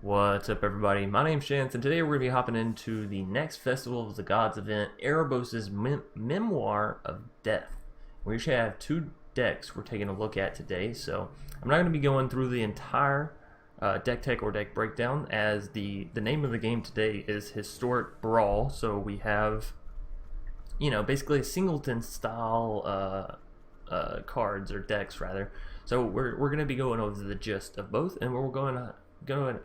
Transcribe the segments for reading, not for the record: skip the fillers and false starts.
What's up, everybody? My name's Chance, and today we're going to be hopping into the next Festival of the Gods event, Erebos Memoir of Death. We actually have two decks we're taking a look at today, so I'm not going to be going through the entire deck tech or deck breakdown, as the name of the game today is Historic Brawl. So we have, basically a singleton style cards, or decks rather. So we're going to be going over the gist of both, and we're going to then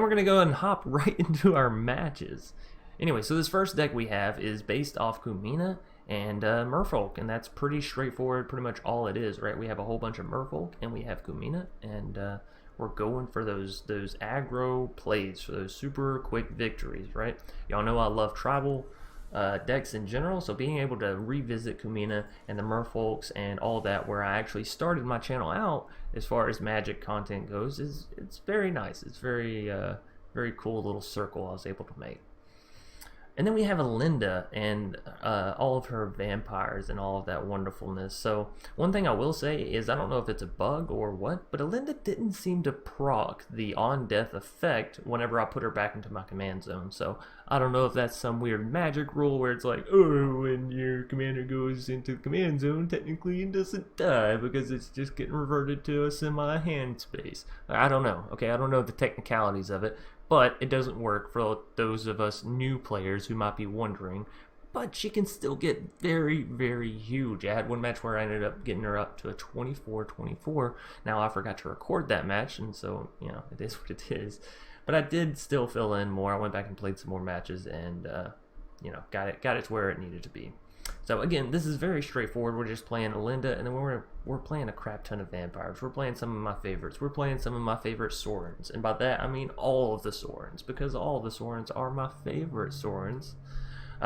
we're gonna go and hop right into our matches. Anyway, so this first deck we have is based off Kumina and Merfolk, and that's pretty straightforward. Pretty much all it is, right? We have a whole bunch of Merfolk and we have Kumina, and we're going for those aggro plays, for those super quick victories, right? Y'all know I love tribal decks in general, so being able to revisit Kumina and the Merfolks and all that, where I actually started my channel out as far as Magic content goes, it's very nice. It's very very cool little circle I was able to make. And then we have Linda and all of her vampires and all of that wonderfulness. So one thing I will say is, I don't know if it's a bug or what, but Linda didn't seem to proc the on-death effect whenever I put her back into my command zone. So I don't know if that's some weird magic rule where it's like, oh, when your commander goes into the command zone, technically it doesn't die because it's just getting reverted to a semi-hand space. I don't know. Okay, I don't know the technicalities of it. But it doesn't work for those of us new players who might be wondering. But she can still get very, very huge. I had one match where I ended up getting her up to a 24-24. Now, I forgot to record that match, and so, it is what it is. But I did still fill in more. I went back and played some more matches, and, got it to where it needed to be. So again, this is very straightforward. We're just playing Linda, and then we're playing a crap ton of vampires. We're playing some of my favorites. We're playing some of my favorite Sorens, and by that I mean all of the Sorens, because all of the Sorens are my favorite Sorens.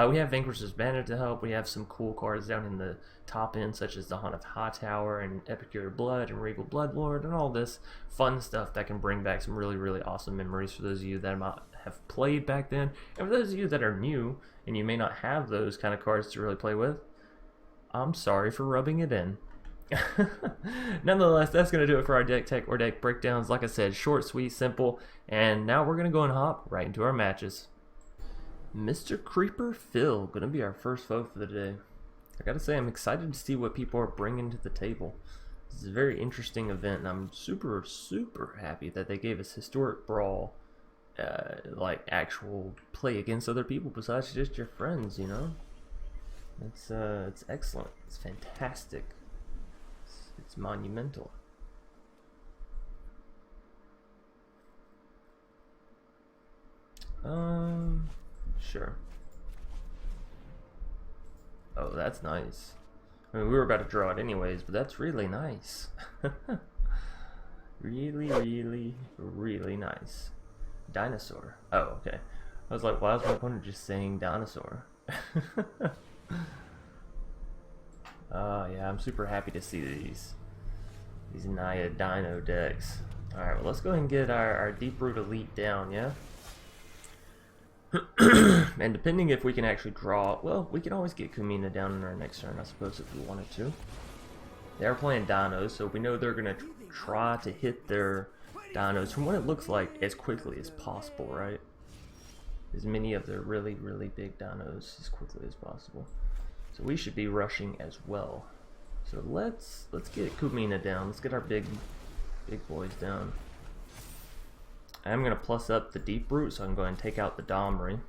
We have Vanquisher's Banner to help. We have some cool cards down in the top end, such as the Haunt of Hightower and Epicure Blood and Regal Bloodlord, and all this fun stuff that can bring back some really, really awesome memories for those of you that might have played back then. And for those of you that are new and you may not have those kind of cards to really play with, I'm sorry for rubbing it in. Nonetheless, that's going to do it for our deck tech or deck breakdowns. Like I said, short, sweet, simple. And now we're going to go and hop right into our matches. Mr. Creeper Phil, going to be our first foe for the day. I gotta say, I'm excited to see what people are bringing to the table. This is a very interesting event, and I'm super, super happy that they gave us Historic Brawl, like actual play against other people besides just your friends, It's excellent. It's fantastic. It's monumental. Sure. Oh, that's nice. I mean, we were about to draw it anyways, but that's really nice. Really, really, really nice. Dinosaur. Oh, okay. I was like, why was my opponent just saying dinosaur? Yeah, I'm super happy to see these Naya Dino decks. Alright, well, let's go ahead and get our Deep Root Elite down, yeah? And depending if we can actually draw, well, we can always get Kumina down in our next turn, I suppose, if we wanted to. They're playing dinos, so we know they're going to try to hit their dinos, from what it looks like, as quickly as possible, right? As many of their really, really big dinos as quickly as possible. So we should be rushing as well. So let's get Kumina down. Let's get our big boys down. I'm going to plus up the Deep Root, so I can go ahead and take out the Domri.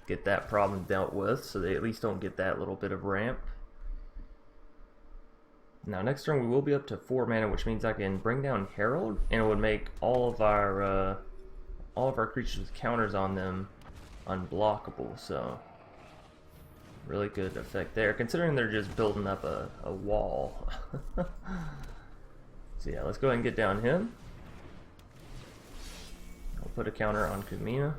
Get that problem dealt with, so they at least don't get that little bit of ramp. Now next turn we will be up to 4 mana, which means I can bring down Herald, and it would make all of our creatures with counters on them unblockable, so really good effect there, considering they're just building up a wall. So yeah, let's go ahead and get down him. I'll put a counter on Kumina,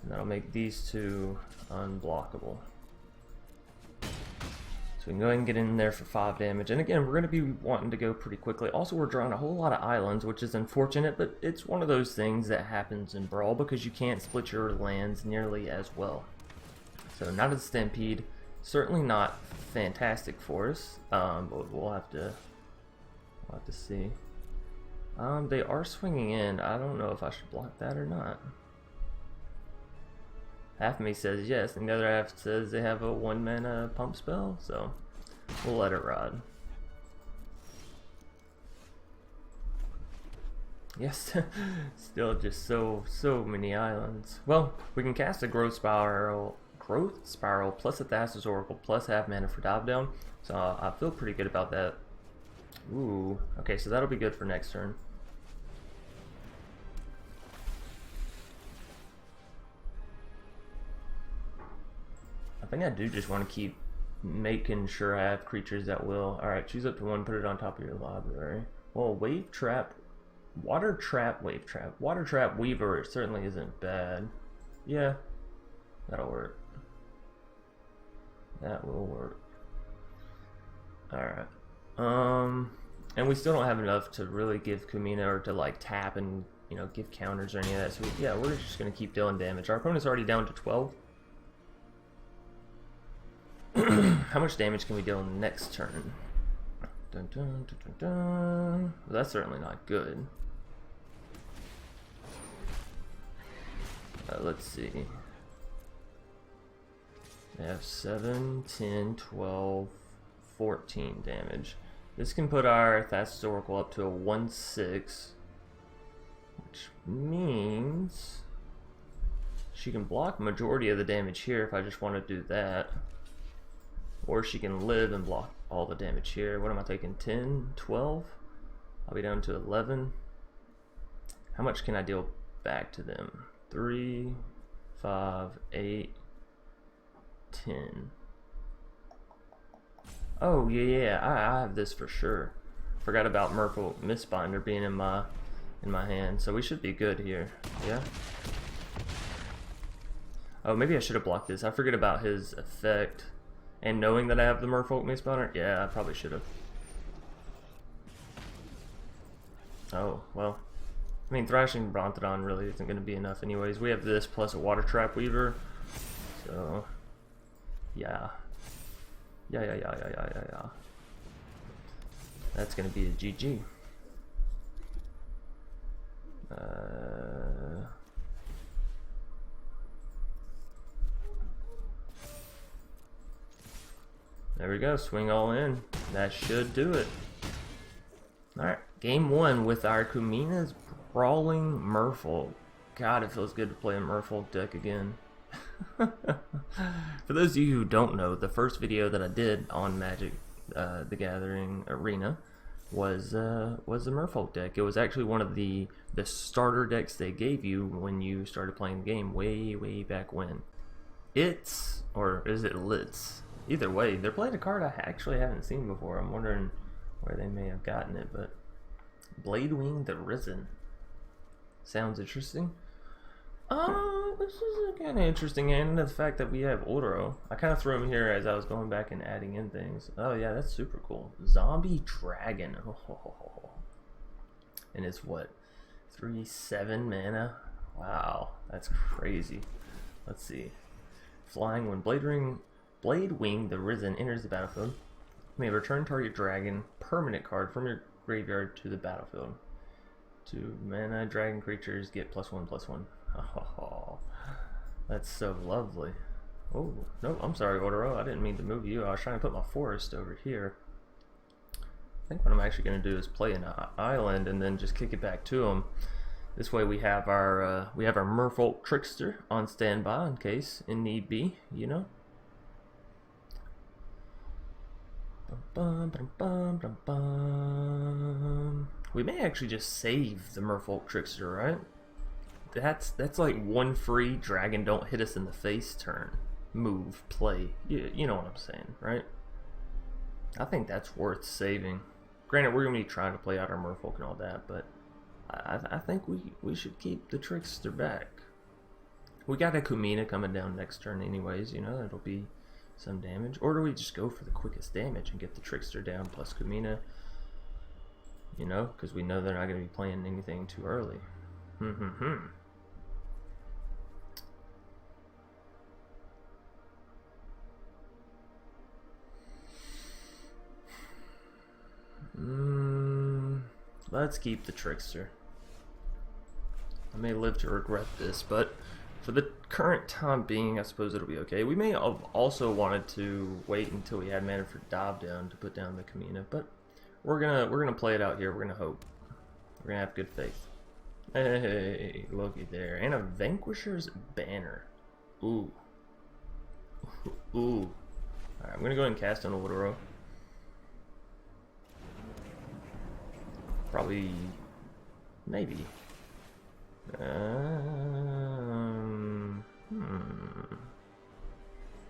and that'll make these two unblockable. So we can go ahead and get in there for 5 damage. And again, we're going to be wanting to go pretty quickly. Also, we're drawing a whole lot of islands, which is unfortunate, but it's one of those things that happens in Brawl because you can't split your lands nearly as well. So not a Stampede, certainly not fantastic for us, but we'll have to see. They are swinging in. I don't know if I should block that or not. Half of me says yes, and the other half says they have a 1-mana pump spell, so we'll let it ride. Yes, still just so many islands. Well, we can cast a growth spiral plus a Thassa's Oracle plus half mana for dive down, so I feel pretty good about that. Ooh, okay, so that'll be good for next turn. I think I do just want to keep making sure I have creatures that will. Alright, choose up to one, put it on top of your library. Well, Wave Trap, Water Trap, Wave Trap. Water Trap Weaver certainly isn't bad. Yeah, that'll work. That will work. Alright. And we still don't have enough to really give Kumina or to like tap and, you know, give counters or any of that. So yeah, we're just gonna keep dealing damage. Our opponent's already down to 12. How much damage can we deal next turn? Dun, dun, dun, dun, dun. Well, that's certainly not good. Let's see. They have 7, 10, 12, 14 damage. This can put our Thassa's Oracle up to a 1/6, which means she can block majority of the damage here if I just want to do that. Or she can live and block all the damage here. What am I taking? 10, 12? I'll be down to 11. How much can I deal back to them? 3, 5, 8, 10. Oh yeah, I have this for sure. Forgot about Merfolk Mistbinder being in my hand, so we should be good here. Yeah. Oh, maybe I should have blocked this. I forget about his effect. And knowing that I have the Merfolk Mistbinder, yeah, I probably should have. Oh, well. I mean, Thrashing Brontodon really isn't going to be enough anyways. We have this plus a Water Trap Weaver. So, yeah. Yeah. That's going to be a GG. There we go, swing all in. That should do it. Alright, game 1 with our Kumina's Brawling Merfolk. God, it feels good to play a Merfolk deck again. For those of you who don't know, the first video that I did on Magic the Gathering Arena was the Merfolk deck. It was actually one of the starter decks they gave you when you started playing the game way back when. Or is it Litz? Either way, they're playing a card I actually haven't seen before. I'm wondering where they may have gotten it, but Bladewing the Risen. Sounds interesting. This is kind of interesting, and the fact that we have Oro. I kind of threw him here as I was going back and adding in things. Oh yeah, that's super cool. Zombie Dragon. Oh. And it's what? 3/7 mana? Wow, that's crazy. Let's see. Flying when Bladewing the Risen enters the battlefield. You may return target dragon permanent card from your graveyard to the battlefield. 2 mana dragon creatures get +1/+1. Oh, that's so lovely. Oh, no, I'm sorry, Ordero. I didn't mean to move you. I was trying to put my forest over here. I think what I'm actually going to do is play an island and then just kick it back to him. This way we have our Merfolk Trickster on standby in case in need be, you know. We may actually just save the Merfolk Trickster, right? That's like one free dragon don't hit us in the face turn. Move, play. You know what I'm saying, right? I think that's worth saving. Granted, we're going to be trying to play out our Merfolk and all that, but I think we should keep the Trickster back. We got a Kumina coming down next turn anyways, you know, it'll be some damage. Or do we just go for the quickest damage and get the Trickster down plus Kumina? You know, because we know they're not going to be playing anything too early. Let's keep the Trickster. I may live to regret this, but for the current time being, I suppose it'll be okay. We may have also wanted to wait until we had mana for Dive Down to put down the Kamina, but we're gonna play it out here. We're gonna hope. We're gonna have good faith. Hey, looky there, and a Vanquisher's Banner. Ooh, ooh. All right, I'm gonna go ahead and cast on a Woodrow. Probably, maybe.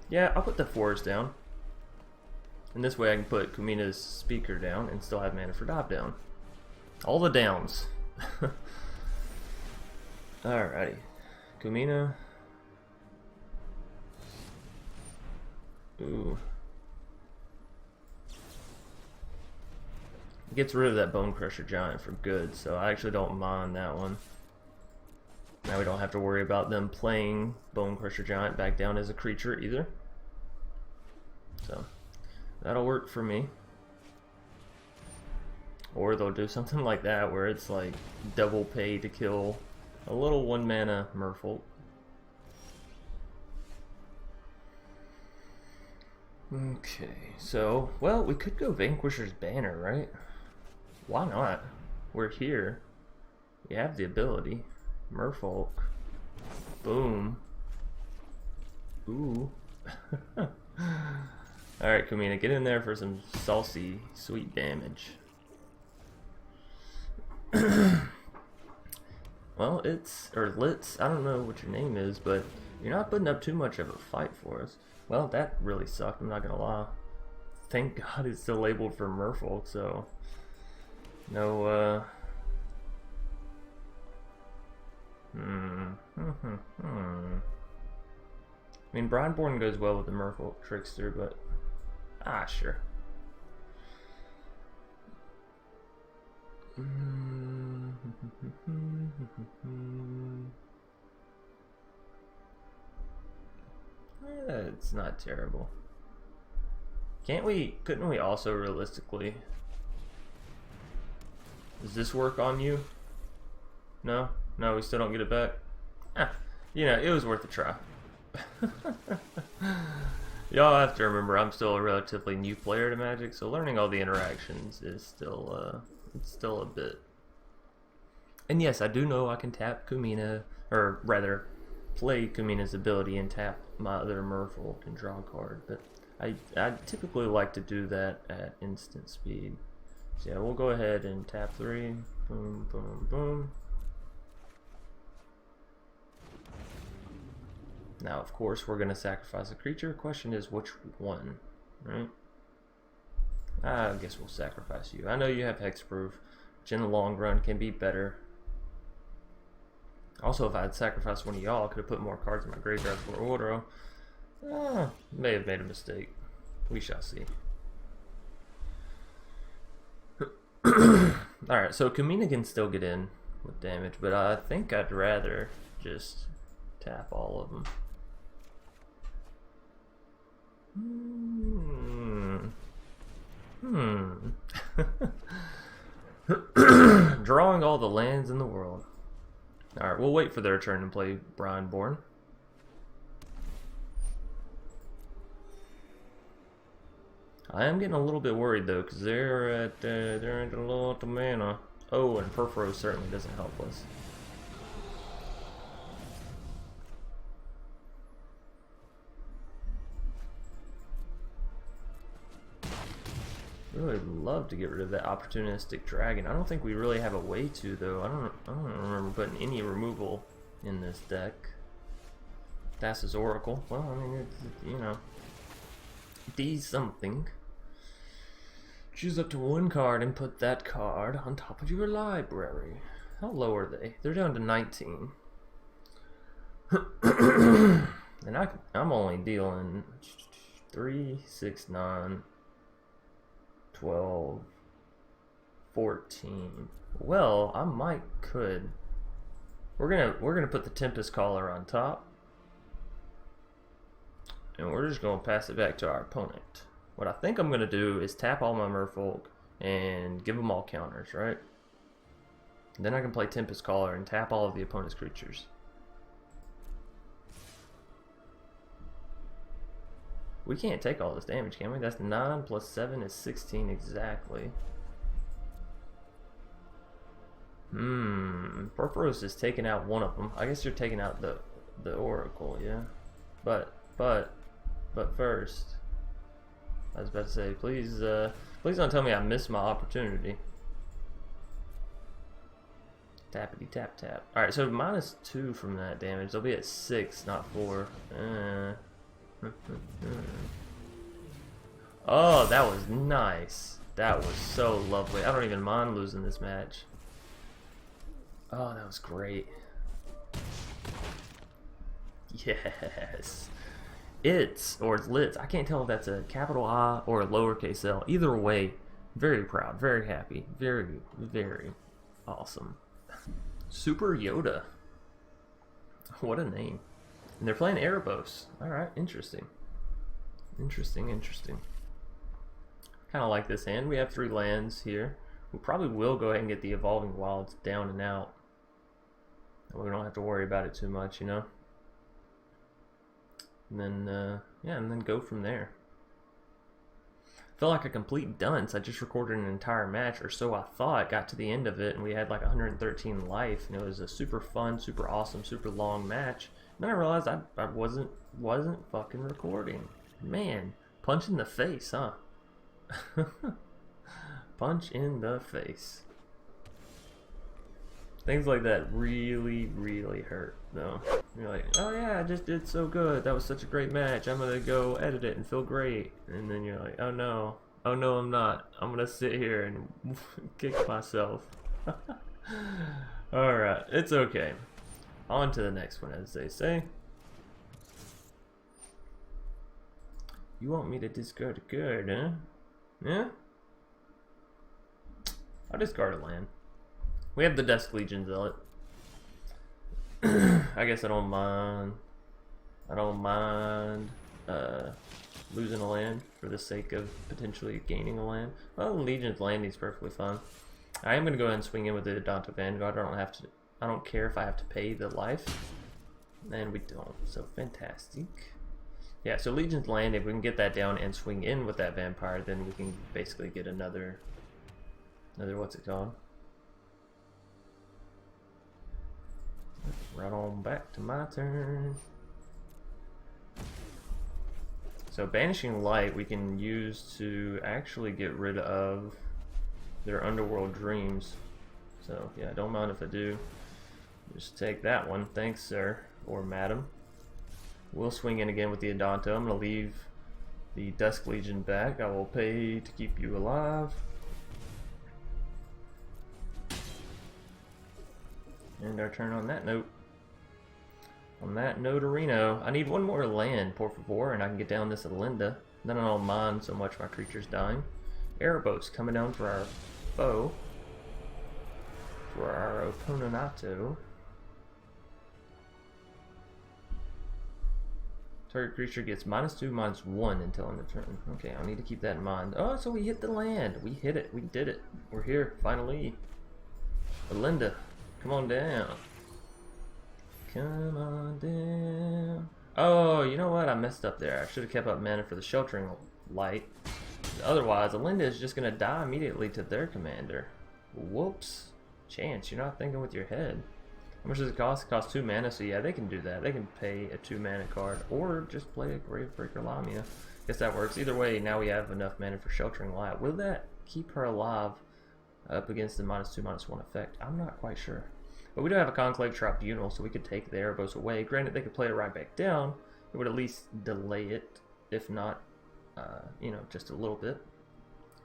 Yeah, I'll put the forest down. And this way I can put Kumina's speaker down and still have mana for Dive Down. All the downs. Alrighty. Kumina. Ooh. Gets rid of that Bone Crusher Giant for good, so I actually don't mind that one. Now we don't have to worry about them playing Bone Crusher Giant back down as a creature either. So that'll work for me. Or they'll do something like that where it's like double pay to kill a little 1-mana Merfolk. Okay, so, well, we could go Vanquisher's Banner, right? Why not? We're here. We have the ability. Merfolk. Boom. Ooh. Alright, Kumina, get in there for some saucy, sweet damage. Well, Litz, I don't know what your name is, but you're not putting up too much of a fight for us. Well, that really sucked, I'm not gonna lie. Thank God it's still labeled for Merfolk, so... No, I mean, Brineborn goes well with the Merfolk Trickster, but... sure. It's not terrible. Couldn't we also realistically... Does this work on you? No? No, we still don't get it back? You know, it was worth a try. Y'all have to remember, I'm still a relatively new player to Magic, so learning all the interactions is still, it's still a bit. And yes, I do know I can tap Kumina, or rather, play Kumina's ability and tap my other Merfolk and draw a card, but I typically like to do that at instant speed. So yeah, we'll go ahead and tap 3. Boom, boom, boom. Now, of course, we're going to sacrifice a creature. Question is, which one, right? I guess we'll sacrifice you. I know you have hexproof, which in the long run can be better. Also, if I had sacrificed one of y'all, I could have put more cards in my graveyard for Ordro. May have made a mistake. We shall see. Alright, so Kumina can still get in with damage, but I think I'd rather just tap all of them. Drawing all the lands in the world. Alright, we'll wait for their turn and play Brineborn. I am getting a little bit worried though, because they're at a lot of mana. Oh, and Perforo certainly doesn't help us. Really love to get rid of that opportunistic dragon. I don't think we really have a way to though. I don't remember putting any removal in this deck. Thassa's Oracle. Well, I mean, it's, you know, D something. Choose up to one card and put that card on top of your library. How low are they? They're down to 19. And I'm only dealing 3, 6, 9, 12, 14. Well, I could. We're gonna put the Tempest Caller on top. And we're just gonna pass it back to our opponent. What I think I'm gonna do is tap all my Merfolk and give them all counters, right? Then I can play Tempest Caller and tap all of the opponent's creatures. We can't take all this damage, can we? That's 9 plus 7 is 16 exactly. Purpose is taking out one of them. I guess you're taking out the Oracle, yeah. But first, I was about to say, please don't tell me I missed my opportunity. Tappity tap tap. All right, so -2 from that damage. They'll be at 6, not 4. Oh, that was nice. That was so lovely. I don't even mind losing this match. Oh, that was great. Yes. It's Litz. I can't tell if that's a capital I or a lowercase L. Either way, very proud, very happy, very, very awesome. Super Yoda. What a name. And they're playing Erebos. Alright, interesting. Interesting. Kind of like this hand. We have 3 lands here. We probably will go ahead and get the Evolving Wilds down and out. We don't have to worry about it too much, you know. And then, yeah, and then go from there. I feel like a complete dunce. I just recorded an entire match, or so I thought. Got to the end of it, and we had like 113 life, and it was a super fun, super awesome, super long match. And then I realized I wasn't fucking recording. Man, punch in the face, huh? Punch in the face. Things like that really, really hurt, though. You're like, oh yeah, I just did so good. That was such a great match. I'm gonna go edit it and feel great. And then you're like, oh no, I'm not. I'm gonna sit here and kick myself. Alright, it's okay. On to the next one, as they say. You want me to discard a card, huh? Yeah? I'll discard a land. We have the Dusk Legion Zealot. I guess I don't mind losing a land for the sake of potentially gaining a land. Well, Legion's landing is perfectly fine. I am gonna go ahead and swing in with the Adonta Vanguard. I don't care if I have to pay the life. And we don't, so fantastic. Yeah, so Legion's land, if we can get that down and swing in with that vampire, then we can basically get another what's it called? Right on back to my turn. So Banishing Light we can use to actually get rid of their Underworld Dreams. So yeah, don't mind if I do. Just take that one. Thanks, sir or madam. We'll swing in again with the Adonta. I'm going to leave the Dusk Legion back. I will pay to keep you alive. And our turn on that note. On that note, Arena, I need one more land, por favor, and I can get down this Alinda. Then I don't mind so much my creatures dying. Erebos coming down for our foe. For our opponentato. Target creature gets -2/-1 until end of turn. Okay, I need to keep that in mind. Oh, so we hit the land. We hit it. We did it. We're here, finally. Alinda, come on down. Come on down. Oh, you know what? I messed up there. I should have kept up mana for the Sheltering Light. Otherwise, Alinda is just going to die immediately to their commander. Whoops. Chance, you're not thinking with your head. How much does it cost? It costs 2 mana, so yeah, they can do that. They can pay a 2 mana card, or just play a Gravebreaker Lamia. Guess that works. Either way, now we have enough mana for Sheltering Light. Will that keep her alive up against the -2/-1 effect? I'm not quite sure. But we do have a Conclave Tribunal, so we could take the Erebos away. Granted, they could play it right back down. It would at least delay it, if not, you know, just a little bit.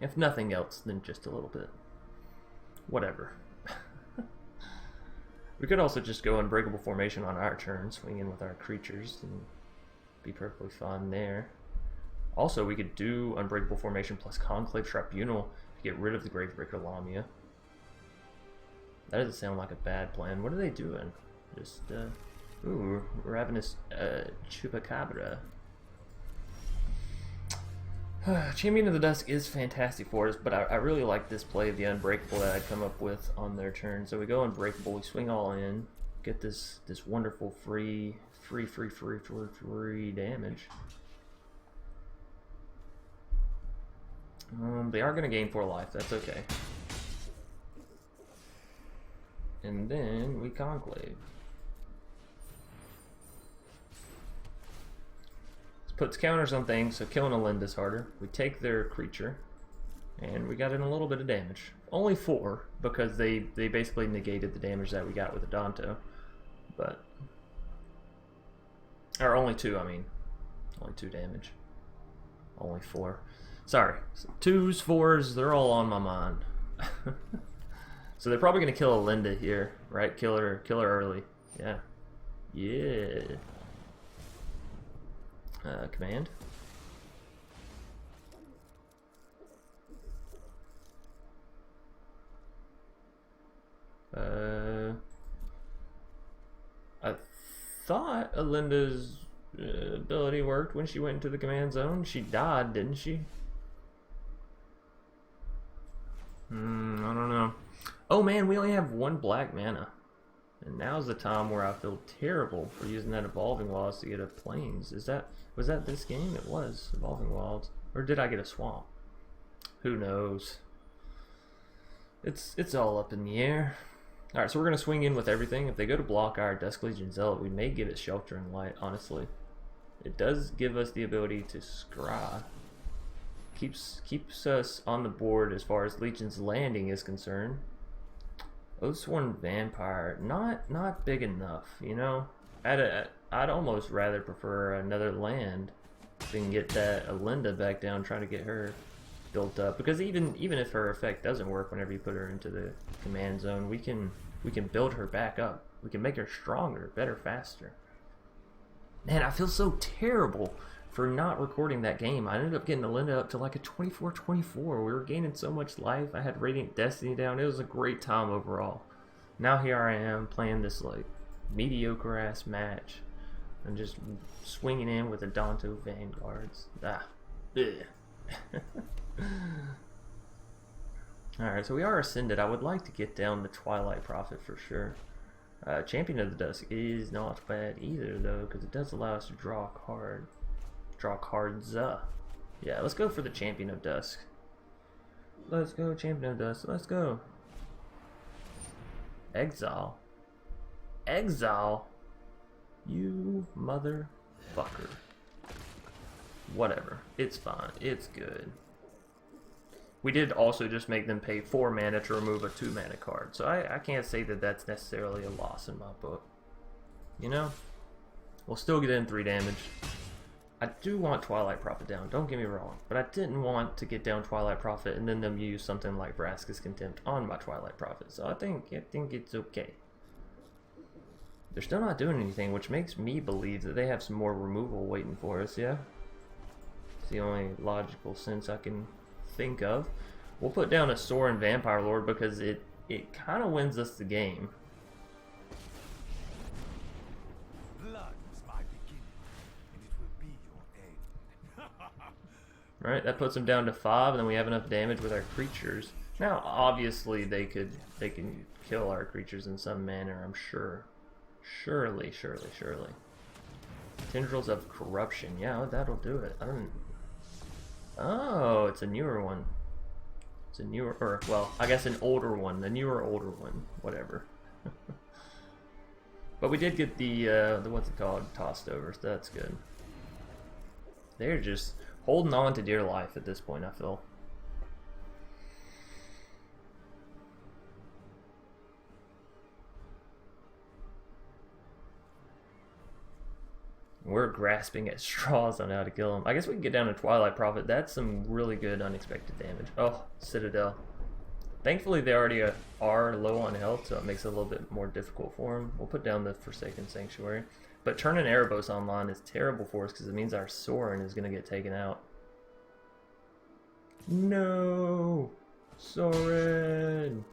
If nothing else, then just a little bit. Whatever. We could also just go Unbreakable Formation on our turn, swing in with our creatures, and be perfectly fine there. Also, we could do Unbreakable Formation plus Conclave Tribunal to get rid of the Gravebreaker Lamia. That doesn't sound like a bad plan. What are they doing? Just, ooh, Ravenous Chupacabra. Champion of the Dusk is fantastic for us, but I really like this play of the Unbreakable that I'd come up with on their turn. So we go Unbreakable, we swing all in, get this wonderful free damage. They are going to gain 4 life, that's okay. And then we Conclave. Puts counters on things, so killing a Linda's harder. We take their creature, and we got in a little bit of damage. Only 4, because they basically negated the damage that we got with the Danto. But... or only 2, I mean. Only 2 damage. Only 4. Sorry. 2s, 4s, they're all on my mind. So they're probably going to kill a Linda here, right? Kill her early. Yeah. Yeah. Command. I thought Alinda's ability worked when she went into the command zone. She died, didn't she? I don't know. Oh man, we only have 1 black mana. And now's the time where I feel terrible for using that Evolving Wilds to get a Plains. Was that this game? It was Evolving Wilds. Or did I get a Swamp? Who knows? It's all up in the air. Alright, so we're gonna swing in with everything. If they go to block our Dusk Legion Zealot, we may give it Shelter and Light, honestly. It does give us the ability to scry. Keeps us on the board as far as Legion's Landing is concerned. Oathsworn Vampire, not big enough, you know? I'd almost rather prefer another land than get that Alinda back down, trying to get her built up. Because even if her effect doesn't work whenever you put her into the command zone, we can build her back up. We can make her stronger, better, faster. Man, I feel so terrible for not recording that game. I ended up getting Alinda up to like a 24-24. We were gaining so much life. I had Radiant Destiny down. It was a great time overall. Now here I am playing this like mediocre ass match and just swinging in with the Danto Vanguards. Alright, so we are Ascended. I would like to get down the Twilight Prophet for sure. Champion of the Dusk is not bad either though, because it does allow us to draw a card. Draw cards. Yeah, let's go for the Champion of Dusk. Let's go, Champion of Dusk. Let's go. Exile. Exile? You motherfucker. Whatever. It's fine. It's good. We did also just make them pay 4 mana to remove a 2 mana card. So I can't say that that's necessarily a loss in my book. You know? We'll still get in 3 damage. I do want Twilight Prophet down, don't get me wrong, but I didn't want to get down Twilight Prophet and then them use something like Vraska's Contempt on my Twilight Prophet, so I think it's okay. They're still not doing anything, which makes me believe that they have some more removal waiting for us, yeah? It's the only logical sense I can think of. We'll put down a Sorin Vampire Lord because it kind of wins us the game. Right, that puts them down to 5, and then we have enough damage with our creatures. Now, obviously, they can kill our creatures in some manner, I'm sure. Surely. Tendrils of Corruption, yeah, that'll do it. Oh, it's a newer one. It's a newer, or, well, I guess an older one. The newer, older one. Whatever. But we did get the what's it called? Tossed over, so that's good. They're just holding on to dear life at this point, I feel. We're grasping at straws on how to kill him. I guess we can get down to Twilight Prophet. That's some really good unexpected damage. Oh, Citadel. Thankfully, they already are low on health, so it makes it a little bit more difficult for them. We'll put down the Forsaken Sanctuary. But turning Erebos online is terrible for us because it means our Sorin is going to get taken out. No! Sorin!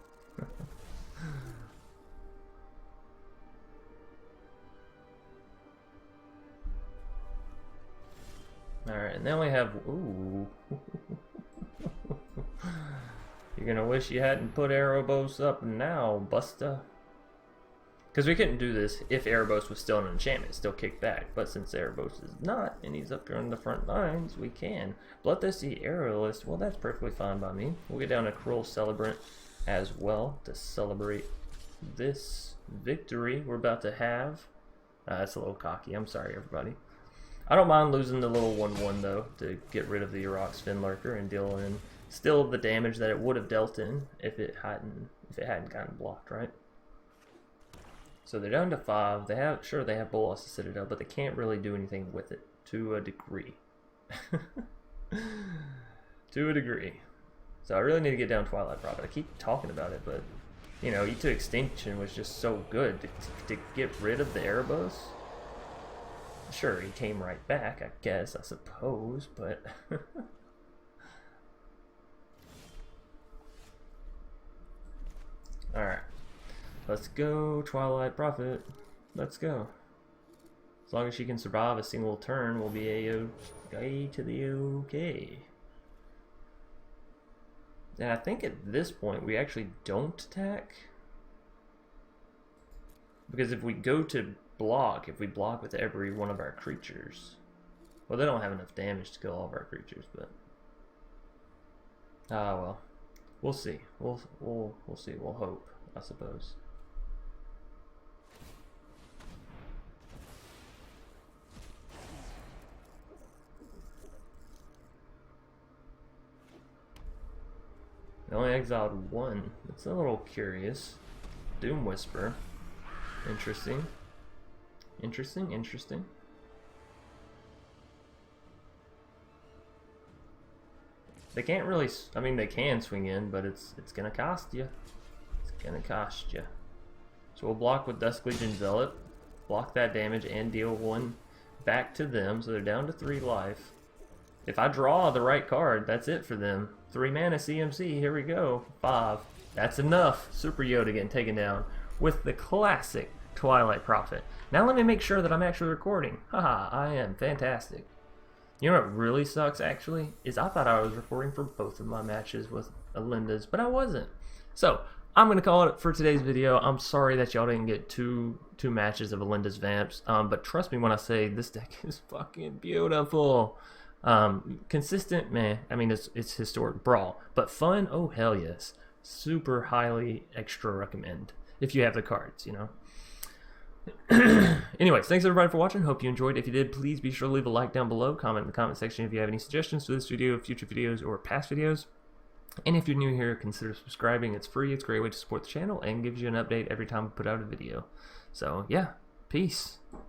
Alright, and They only have... Ooh. You're gonna wish you hadn't put Erebos up now, Busta. Because we couldn't do this if Erebos was still an enchantment, still kick back. But since Erebos is not, and he's up here on the front lines, we can. Bloodthirsty Aerialist, well, that's perfectly fine by me. We'll get down a Cruel Celebrant as well to celebrate this victory we're about to have. That's a little cocky, I'm sorry everybody. I don't mind losing the little 1/1 though, to get rid of the Aurochs Finlurker and deal in still the damage that it would have dealt in if it hadn't gotten blocked, right? So they're down to 5. They have Bolas the Citadel, but they can't really do anything with it to a degree. To a degree. So I really need to get down Twilight Prophet. I keep talking about it, but you know, E2 Extinction was just so good to get rid of the Erebos. Sure, he came right back, I guess, I suppose, but alright. Let's go, Twilight Prophet. Let's go. As long as she can survive a single turn, we'll be A to the OK. And I think at this point we actually don't attack. Because if we go to block, if we block with every one of our creatures, well, they don't have enough damage to kill all of our creatures, but well, we'll see. We'll see. We'll hope, I suppose. They only exiled 1. It's a little curious. Doom Whisper. Interesting. Interesting, interesting. They can't really, I mean, they can swing in, but it's gonna cost you. It's gonna cost you. So we'll block with Dusk Legion Zealot, block that damage, and deal 1 back to them, so they're down to 3 life. If I draw the right card, that's it for them. 3 mana CMC, here we go. 5. That's enough. Super Yoda getting taken down with the classic Twilight Prophet. Now let me make sure that I'm actually recording. Haha, I am. Fantastic. You know what really sucks, actually, is I thought I was recording for both of my matches with Alinda's, but I wasn't. So, I'm going to call it for today's video. I'm sorry that y'all didn't get two matches of Alinda's Vamps, but trust me when I say this deck is fucking beautiful. Consistent, man. I mean, it's historic Brawl, but fun, oh hell yes. Super highly extra recommend if you have the cards, you know. Anyways, thanks everybody for watching. Hope you enjoyed. If you did, please be sure to leave a like down below. Comment in the comment section if you have any suggestions for this video, future videos, or past videos. And if you're new here, consider subscribing. It's free. It's a great way to support the channel and gives you an update every time we put out a video. So yeah, peace.